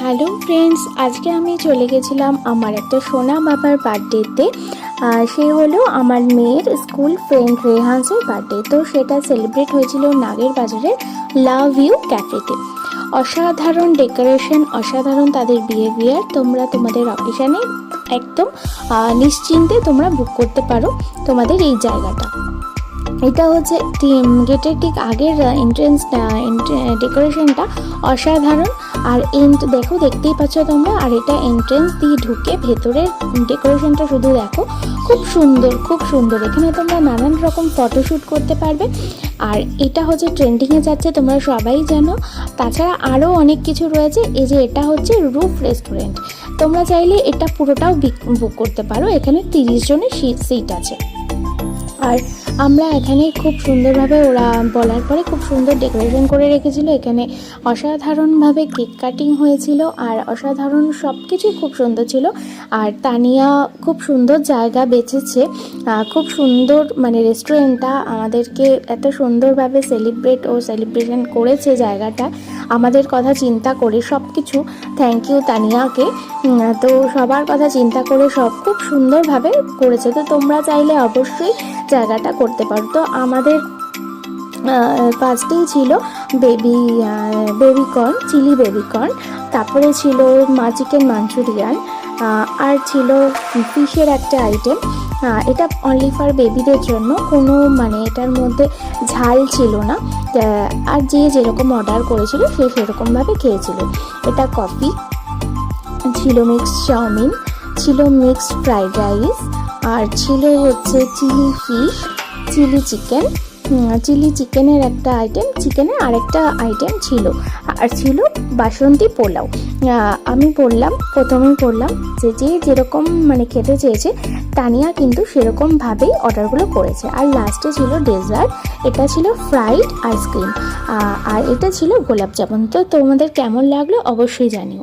Hello friends, আজকে আমি চলে গেছিলাম আমার একটা সোনা বাবার বার্থডেতে। সে হলো আমার মেয়ের স্কুল ফ্রেন্ড রেহান্সের বার্থডে। তো সেটা সেলিব্রেট হয়েছিল নাগের বাজারের লাভ ইউ ক্যাফেতে। অসাধারণ ডেকোরেশন, অসাধারণ তাদের বিহেভিয়ার। তোমরা তোমাদের অকেশানে একদম নিশ্চিন্তে তোমরা বুক করতে পারো তোমাদের এই জায়গাটা। এটা হচ্ছে গেটের ঠিক আগের এন্ট্রেন্স ডেকোরেশনটা অসাধারণ। আর দেখতেই পাচ্ছ তোমরা। আর এটা এন্ট্রেন্স দিয়ে ঢুকে ভেতরের ডেকোরেশনটা শুধু দেখো, খুব সুন্দর, খুব সুন্দর। এখানে তোমরা নানান রকম ফটোশ্যুট করতে পারবে। আর এটা হচ্ছে ট্রেন্ডিংয়ে যাচ্ছে, তোমরা সবাই জানো। তাছাড়া আরও অনেক কিছু রয়েছে। এই যে এটা হচ্ছে রুফ রেস্টুরেন্ট, তোমরা চাইলে এটা পুরোটাও বুক করতে পারো। এখানে 30 জনের সিট আছে। আর আমরা এখানে খুব সুন্দরভাবে, ওরা বলার পরে খুব সুন্দর ডেকোরেশন করে রেখেছিল। এখানে অসাধারণভাবে কেক কাটিং হয়েছিল আর অসাধারণ সব কিছুই খুব সুন্দর ছিল। আর তানিয়া খুব সুন্দর জায়গা বেছেছে, খুব সুন্দর, মানে রেস্টুরেন্টটা আমাদেরকে এত সুন্দরভাবে সেলিব্রেশন করেছে জায়গাটা, আমাদের কথা চিন্তা করে সব কিছু। থ্যাংক ইউ তানিয়াকে। তো সবার কথা চিন্তা করে সব খুব সুন্দরভাবে করেছে। তো তোমরা চাইলে অবশ্যই জায়গাটা করতে পারো। তো আমাদের ফার্স্টেই ছিল বেবিকর্ন, চিলি বেবিকর্ন। তারপরে ছিল চিকেন মাঞ্চুরিয়ান, আর ছিল ফিশের একটা আইটেম। এটা অনলি ফর বেবিদের জন্য, কোনো এটার মধ্যে ঝাল ছিল না। আর যে যেরকম অর্ডার করেছিল সে সেরকমভাবে খেয়েছিল। এটা কফি ছিল, মিক্সড চাউমিন ছিল, মিক্সড ফ্রাইড রাইস, আর ছিল হচ্ছে চিলি ফিশ, চিলি চিকেনের একটা আইটেম, চিকেনের আরেকটা আইটেম ছিল, আর ছিল বাসন্তী পোলাও। আমি প্রথমেই বললাম যে যেরকম খেতে চেয়েছে তানিয়া কিন্তু সেরকমভাবেই অর্ডারগুলো করেছে। আর লাস্টে ছিল ডেজার্ট, এটা ছিল ফ্রাইড আইসক্রিম, আর এটা ছিল গোলাপ জামুন। তো তোমাদের কেমন লাগলো অবশ্যই জানিও।